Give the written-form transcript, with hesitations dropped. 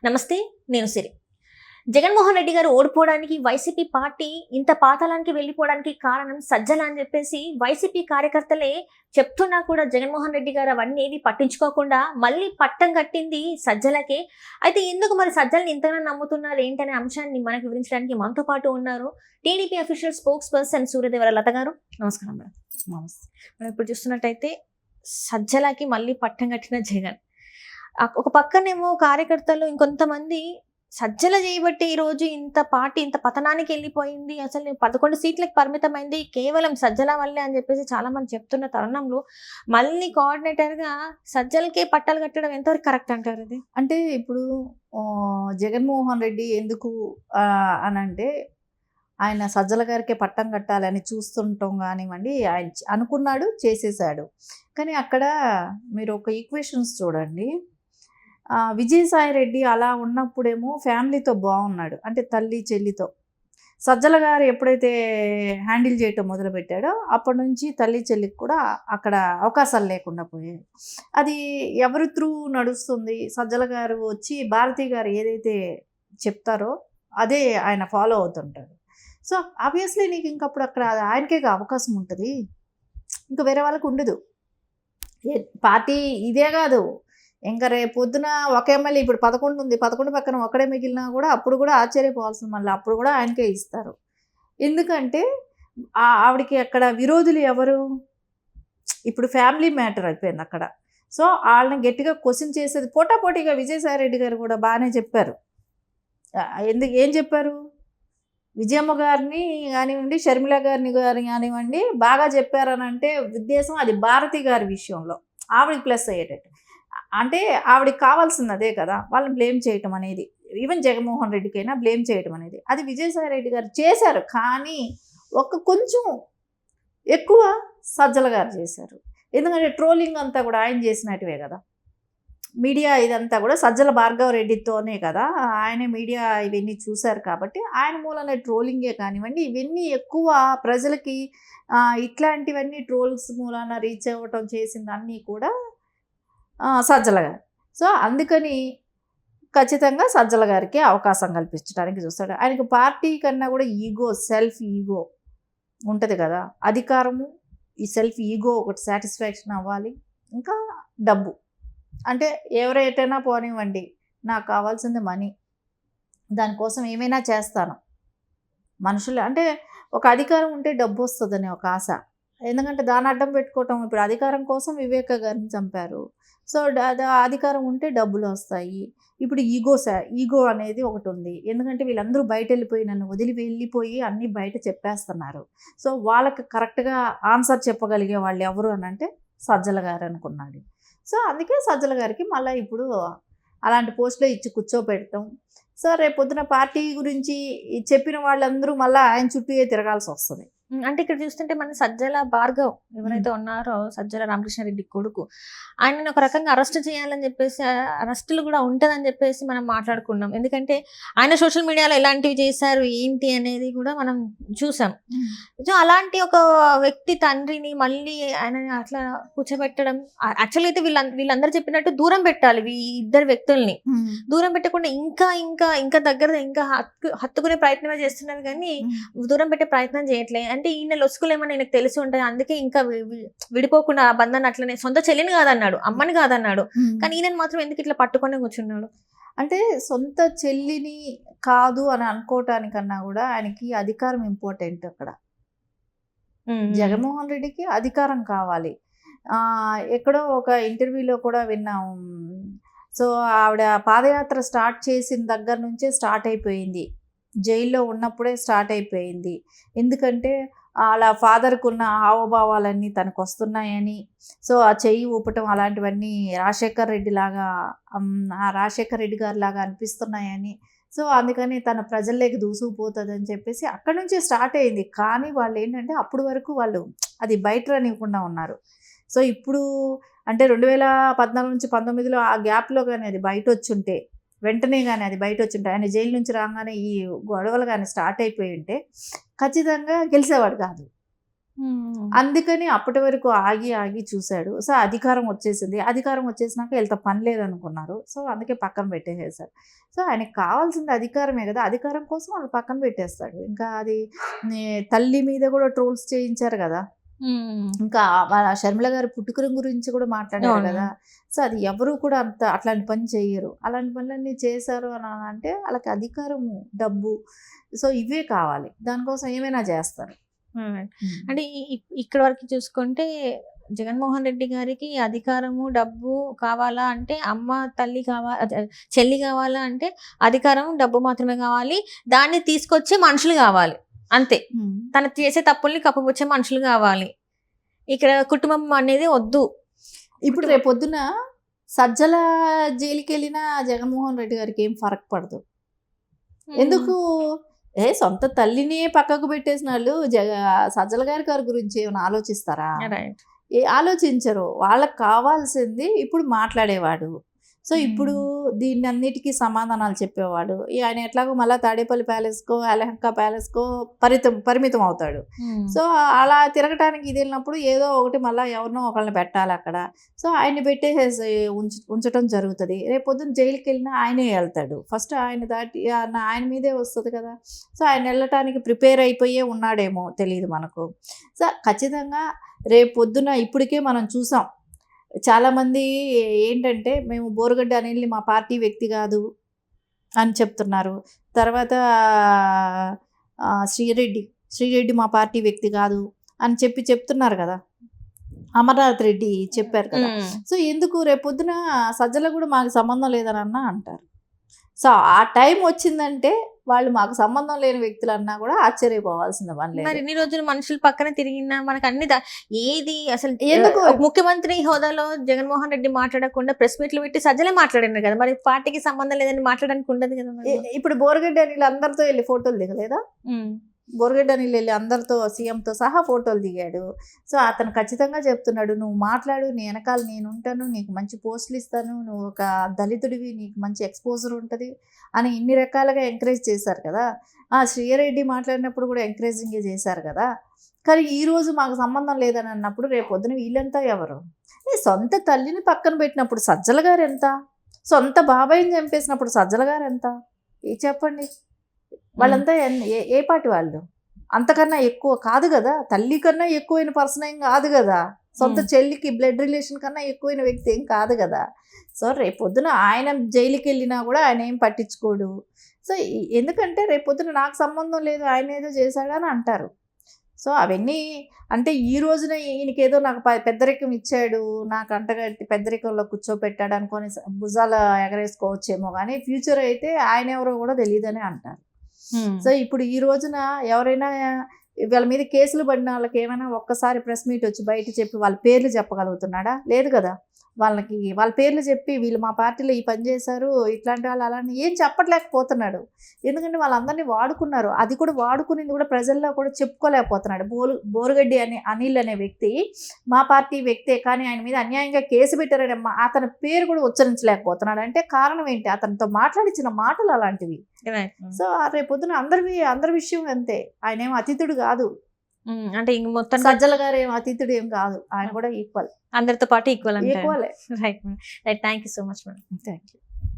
నమస్తే. నేను సిరి. జగన్మోహన్ రెడ్డి గారు ఓడిపోవడానికి వైసీపీ పార్టీ ఇంత పాతాళానికి వెళ్ళిపోవడానికి కారణం సజ్జల అని చెప్పేసి వైసీపీ కార్యకర్తలే చెప్తున్నా కూడా జగన్మోహన్ రెడ్డి గారు అవన్నీ ఏవి పట్టించుకోకుండా మళ్ళీ పట్టం కట్టింది సజ్జలకే. అయితే ఎందుకు మరి సజ్జల్ని ఇంతగా నమ్ముతున్నారు ఏంటనే అంశాన్ని మనకు వివరించడానికి మనతో పాటు ఉన్నారు TDP official spokesperson Suryadevara Latha garu. నమస్కారం మేడం. నమస్తే. మనం ఇప్పుడు చూస్తున్నట్టయితే సజ్జలకి మళ్ళీ పట్టం కట్టిన జగన్. ఒక పక్కనేమో కార్యకర్తలు ఇంకొంతమంది సజ్జల చేయబట్టి ఈరోజు ఇంత పార్టీ ఇంత పతనానికి వెళ్ళిపోయింది, అసలు 11 సీట్లకు పరిమితమైంది కేవలం సజ్జల వల్లే అని చెప్పేసి చాలా మంది చెప్తున్న తరుణంలో మళ్ళీ కోఆర్డినేటర్గా సజ్జలకే పట్టాలు కట్టడం ఎంతవరకు కరెక్ట్ అంటారు? అది అంటే ఇప్పుడు జగన్మోహన్ రెడ్డి ఎందుకు అని అంటే ఆయన సజ్జల గారికే పట్టం కట్టాలని చూస్తుంటాం కానివ్వండి, ఆయన అనుకున్నాడు, చేసేసాడు. కానీ అక్కడ మీరు ఒక ఈక్వేషన్స్ చూడండి. విజయసాయి రెడ్డి అలా ఉన్నప్పుడేమో ఫ్యామిలీతో బాగున్నాడు, అంటే తల్లి చెల్లితో. సజ్జల గారు ఎప్పుడైతే హ్యాండిల్ చేయటం మొదలుపెట్టాడో అప్పటి నుంచి తల్లి చెల్లికి కూడా అక్కడ అవకాశాలు లేకుండా పోయాయి. అది ఎవరి త్రూ నడుస్తుంది? సజ్జల గారు వచ్చి భారతి గారు ఏదైతే చెప్తారో అదే ఆయన ఫాలో అవుతుంటాడు. సో ఆబ్వియస్లీ నీకు ఇంకప్పుడు అక్కడ ఆయనకే అవకాశం ఉంటుంది, ఇంకా వేరే వాళ్ళకు ఉండదు. పార్టీ ఇదే కాదు, ఇంకా రేపు పొద్దున ఒక ఎమ్మెల్యే ఇప్పుడు 11 ఉంది, 11 పక్కన ఒకడే మిగిలినా కూడా అప్పుడు కూడా ఆశ్చర్యపోవాల్సింది, మళ్ళీ అప్పుడు కూడా ఆయనకే ఇస్తారు. ఎందుకంటే ఆవిడకి అక్కడ విరోధులు ఎవరు? ఇప్పుడు ఫ్యామిలీ మ్యాటర్ అయిపోయింది అక్కడ. సో వాళ్ళని గట్టిగా క్వశ్చన్ చేసేది పోటాపోటీగా విజయసాయి రెడ్డి గారు కూడా బాగానే చెప్పారు. ఏం చెప్పారు? విజయమ్మ గారిని కానివ్వండి, షర్మిల గారిని కానివ్వండి బాగా చెప్పారని అంటే ఉద్దేశం అది భారతి గారి విషయంలో ఆవిడకి ప్లస్ అయ్యేటట్టు. అంటే ఆవిడకి కావాల్సింది అదే కదా, వాళ్ళని బ్లేమ్ చేయటం అనేది, ఈవెన్ జగన్మోహన్ రెడ్డికైనా బ్లేమ్ చేయటం అనేది అది విజయసాయి రెడ్డి గారు చేశారు. కానీ కొంచెం ఎక్కువ సజ్జల గారు చేశారు. ఎందుకంటే ట్రోలింగ్ అంతా కూడా ఆయన చేసినట్టువే కదా, మీడియా ఇదంతా కూడా సజ్జల భార్గవ రెడ్డితోనే కదా, ఆయనే మీడియా ఇవన్నీ చూశారు కాబట్టి ఆయన మూలనే ట్రోలింగే కానివ్వండి ఇవన్నీ ఎక్కువ ప్రజలకి ఇట్లాంటివన్నీ ట్రోల్స్ మూలాన రీచ్ అవ్వటం చేసింది అన్నీ కూడా సజ్జల గారు. సో అందుకని ఖచ్చితంగా సజ్జల గారికి అవకాశం కల్పించడానికి చూస్తాడు. ఆయనకు పార్టీ కన్నా కూడా ఈగో, సెల్ఫ్ ఈగో ఉంటుంది కదా, అధికారము, ఈ సెల్ఫ్ ఈగో ఒకటి సాటిస్ఫాక్షన్ అవ్వాలి, ఇంకా డబ్బు. అంటే ఎవరైనా పోనివ్వండి, నాకు కావాల్సింది మనీ, దానికోసం ఏమైనా చేస్తాను. మనుషులు అంటే ఒక అధికారం ఉంటే డబ్బు వస్తుందని ఒక ఆశ, ఎందుకంటే దాన్ని అడ్డం పెట్టుకోవటం. ఇప్పుడు అధికారం కోసం వివేక గారిని చంపారు. సో అధికారం ఉంటే డబ్బులు వస్తాయి. ఇప్పుడు ఈగో అనేది ఒకటి ఉంది, ఎందుకంటే వీళ్ళందరూ బయట వెళ్ళిపోయి నన్ను వదిలి వెళ్ళిపోయి అన్నీ బయట చెప్పేస్తున్నారు. సో వాళ్ళకి కరెక్ట్గా ఆన్సర్ చెప్పగలిగే వాళ్ళు ఎవరు అని అంటే సజ్జల గారు అనుకున్నాడు. సో అందుకే సజ్జల గారికి మళ్ళీ ఇప్పుడు అలాంటి పోస్టులో ఇచ్చి కూర్చోపెట్టడం. సో రేపు పొద్దున పార్టీ గురించి చెప్పిన వాళ్ళందరూ మళ్ళీ ఆయన చుట్టూ తిరగాల్సి వస్తుంది. అంటే ఇక్కడ చూస్తుంటే మన సజ్జల భార్గవ్ ఎవరైతే ఉన్నారో, సజ్జల రామకృష్ణారెడ్డి కొడుకు, ఆయనను ఒక రకంగా అరెస్ట్ చేయాలని చెప్పేసి, అరెస్టులు కూడా ఉంటుందని చెప్పేసి మనం మాట్లాడుకున్నాం. ఎందుకంటే ఆయన సోషల్ మీడియాలో ఎలాంటివి చేశారు ఏంటి అనేది కూడా మనం చూసాం. సో అలాంటి ఒక వ్యక్తి తండ్రిని మళ్ళీ ఆయన అట్లా కూర్చోబెట్టడం, యాక్చువల్గా అయితే వీళ్ళందరూ చెప్పినట్టు దూరం పెట్టాలి. ఈ ఇద్దరు వ్యక్తుల్ని దూరం పెట్టకుండా ఇంకా ఇంకా ఇంకా దగ్గర ఇంకా హత్తుకునే ప్రయత్నమే చేస్తున్నారు, కానీ దూరం పెట్టే ప్రయత్నం చేయట్లేదు. అంటే ఈయన లొసుకులేమని ఆయనకు తెలిసి ఉంటాయి, అందుకే ఇంకా విడిపోకుండా ఆ బంధాన్ని అట్లనే, సొంత చెల్లిని కాదన్నాడు, అమ్మని కాదన్నాడు, కానీ ఈయన మాత్రం ఎందుకు ఇట్లా పట్టుకొని కూర్చున్నాడు? అంటే సొంత చెల్లిని కాదు అని అనుకోవటానికన్నా కూడా ఆయనకి అధికారం ఇంపార్టెంట్. అక్కడ జగన్మోహన్ రెడ్డికి అధికారం కావాలి. ఎక్కడో ఒక ఇంటర్వ్యూలో కూడా విన్నాం. సో ఆవిడ పాదయాత్ర స్టార్ట్ చేసిన దగ్గర నుంచే స్టార్ట్ అయిపోయింది, జైల్లో ఉన్నప్పుడే స్టార్ట్ అయిపోయింది. ఎందుకంటే అలా ఫాదర్కు ఉన్న హావభావాలన్నీ తనకు వస్తున్నాయని, సో ఆ చెయ్యి ఊపటం అలాంటివన్నీ రాజశేఖర్ రెడ్డి గారి లాగా అనిపిస్తున్నాయని, సో అందుకని తన ప్రజల్లోకి దూసుకుపోతుందని చెప్పేసి అక్కడి నుంచే స్టార్ట్ అయింది. కానీ వాళ్ళు ఏంటంటే అప్పటి వరకు వాళ్ళు అది బయట రానివ్వకుండా ఉన్నారు. సో ఇప్పుడు అంటే 2014 నుంచి 19లో ఆ గ్యాప్లో కానీ అది బయట వచ్చుంటే, వెంటనే కానీ అది బయట వచ్చుంటే, ఆయన జైలు నుంచి రాగానే ఈ గొడవలు కానీ స్టార్ట్ అయిపోయి ఉంటే ఖచ్చితంగా గెలిచేవాడు కాదు. అందుకని అప్పటి వరకు ఆగి ఆగి చూశాడు. సో అధికారం వచ్చేసింది. అధికారం వచ్చేసినాక వీళ్ళతో పని లేదనుకున్నారు. సో అందుకే పక్కన పెట్టేసేసారు. సో ఆయనకి కావాల్సింది అధికారమే కదా! అధికారం కోసం వాళ్ళు పక్కన పెట్టేస్తాడు. ఇంకా అది తల్లి మీద కూడా ట్రోల్స్ చేయించారు కదా! ఇంకా వాళ్ళ షర్మిల గారి పుట్టుకల గురించి కూడా మాట్లాడారు అవును. కదా! సో అది ఎవరు కూడా అట్లాంటి పని చెయ్యరు. అలాంటి పనులన్నీ చేశారు అని అంటే వాళ్ళకి అధికారము, డబ్బు, సో ఇవే కావాలి. దానికోసం ఏమైనా చేస్తారు. అంటే ఇక్కడ వరకు చూసుకుంటే జగన్మోహన్ రెడ్డి గారికి అధికారము డబ్బు కావాలా అంటే అమ్మ తల్లి చెల్లి కావాలా అంటే అధికారం డబ్బు మాత్రమే కావాలి. దాన్ని తీసుకొచ్చే మనుషులు కావాలి అంతే. తను చేసే తప్పుల్ని కప్పుపుచ్చే మనుషులు కావాలి. ఇక్కడ కుటుంబం అనేది వద్దు. ఇప్పుడు రేపొద్దున సజ్జల జైలుకి వెళ్ళినా జగన్మోహన్ రెడ్డి గారికి ఏం ఫరక్ పడదు. ఎందుకు సొంత తల్లిని పక్కకు పెట్టేసిన వాళ్ళు సజ్జల గారి గురించి ఏమైనా ఆలోచిస్తారా? ఆలోచించరు. వాళ్ళకి కావాల్సింది ఇప్పుడు మాట్లాడేవాడు. సో ఇప్పుడు దీన్ని అన్నిటికీ సమాధానాలు చెప్పేవాడు. ఆయన ఎట్లాగో మళ్ళీ తాడేపల్లి ప్యాలెస్కో అలహంకా ప్యాలెస్కో పరిమితం అవుతాడు. సో అలా తిరగటానికి ఇది వెళ్ళినప్పుడు ఏదో ఒకటి మళ్ళీ ఎవరినో ఒకళ్ళని పెట్టాలి అక్కడ. సో ఆయన్ని పెట్టేసేసి ఉంచడం జరుగుతుంది. రేపు పొద్దున్న జైలుకి వెళ్ళినా ఆయనే వెళ్తాడు. ఫస్ట్ ఆయన దాటి ఆయన మీదే వస్తుంది కదా. సో ఆయన వెళ్ళటానికి ప్రిపేర్ అయిపోయే ఉన్నాడేమో తెలియదు మనకు. సో ఖచ్చితంగా రేపు పొద్దున ఇప్పటికే మనం చూసాం. చాలామంది ఏంటంటే మేము బోరుగడ్డ అనిల్ని మా పార్టీ వ్యక్తి కాదు అని చెప్తున్నారు. తర్వాత శ్రీరెడ్డి మా పార్టీ వ్యక్తి కాదు అని చెప్తున్నారు కదా. అమర్నాథ్ రెడ్డి చెప్పారు కదా. సో ఎందుకు రేపొద్దున సజ్జల కూడా మాకు సంబంధం లేదని అన్నా అంటారు. సో ఆ టైం వచ్చిందంటే వాళ్ళు మాకు సంబంధం లేని వ్యక్తులు అన్నా కూడా ఆశ్చర్యపోవాల్సిన పని లేదు. మరి ఇన్ని రోజులు మనుషుల పక్కన తిరిగినా మనకు అన్ని ఏది అసలు ఎందుకు ముఖ్యమంత్రి హోదాలో జగన్మోహన్ రెడ్డి మాట్లాడకుండా ప్రెస్ మీట్లు పెట్టి సజ్జలే మాట్లాడినారు కదా. మరి పార్టీకి సంబంధం లేదని మాట్లాడడానికి ఉండదు కదా. ఇప్పుడు బోరగడ్డ అనిల్ అందరితో వెళ్ళి ఫోటోలు దిగలేదా? బోరగడ్డ అనిల్ వెళ్ళి అందరితో సీఎంతో సహా ఫోటోలు దిగాడు. సో అతను ఖచ్చితంగా చెప్తున్నాడు, నువ్వు మాట్లాడు, నీ వెనకాల నేను ఉంటాను, నీకు మంచి పోస్టులు ఇస్తాను, నువ్వు ఒక దళితుడివి, నీకు మంచి ఎక్స్పోజర్ ఉంటుంది అని ఇన్ని రకాలుగా ఎంకరేజ్ చేశారు కదా. శ్రీరెడ్డి మాట్లాడినప్పుడు కూడా ఎంకరేజింగే చేశారు కదా. కానీ ఈరోజు మాకు సంబంధం లేదని అన్నప్పుడు రేపు పొద్దున వీళ్ళంతా ఎవరు? సొంత తల్లిని పక్కన పెట్టినప్పుడు సజ్జల గారు ఎంత? సొంత బాబాయిని చంపేసినప్పుడు సజ్జల గారు ఎంత? చెప్పండి. వాళ్ళంతా ఏ పార్టీ వాళ్ళు? అంతకన్నా ఎక్కువ కాదు కదా. తల్లి కన్నా ఎక్కువైన పర్సన్ ఏం కాదు కదా. సొంత చెల్లికి బ్లడ్ రిలేషన్ కన్నా ఎక్కువైన వ్యక్తి ఏం కాదు కదా. సో రేపొద్దున ఆయన జైలుకి వెళ్ళినా కూడా ఆయన ఏం పట్టించుకోడు. సో ఎందుకంటే రేపొద్దున నాకు సంబంధం లేదు, ఆయన ఏదో చేశాడని అంటారు. సో అవన్నీ అంటే ఈ రోజున ఈయనకేదో నాకు పెద్దరికం ఇచ్చాడు, నాకు అంటగట్టి పెద్దరికంలో కూర్చోపెట్టాడు అనుకొని భుజాలు ఎగరేసుకోవచ్చేమో, కానీ ఫ్యూచర్ అయితే ఆయన ఎవరో కూడా తెలియదని అంటారు. సో ఇప్పుడు ఈ రోజున ఎవరైనా వాళ్ళ మీద కేసులు పడిన వాళ్ళకి ఏమైనా ఒక్కసారి ప్రెస్ మీట్ వచ్చి బయట చెప్పి వాళ్ళ పేర్లు చెప్పగలుగుతున్నాడా? లేదు కదా. వాళ్ళ పేర్లు చెప్పి వీళ్ళు మా పార్టీలో ఈ పని చేశారు, ఇట్లాంటి వాళ్ళు అలాంటి ఏం చెప్పలేకపోతున్నాడు. ఎందుకంటే వాళ్ళందరినీ వాడుకున్నారు. అది కూడా వాడుకునేది కూడా ప్రజల్లో కూడా చెప్పుకోలేకపోతున్నాడు. బోరుగడ్డి అనిల్ అనే వ్యక్తి మా పార్టీ వ్యక్తే, కానీ ఆయన మీద అన్యాయంగా కేసు పెట్టారని అతని పేరు కూడా ఉచ్చరించలేకపోతున్నాడు. అంటే కారణం ఏంటి? అతనితో మాట్లాడించిన మాటలు అలాంటివి. సో రేపొద్దున అందరి విషయం అంతే. ఆయన ఏం అతిథుడు కాదు. అంటే ఇంక మొత్తం సజ్జల గారు ఏం అతిథుడు ఏం కాదు. ఆయన కూడా ఈక్వల్, అందరితో పాటు equal. Equal. Right thank you so much madam. Thank you.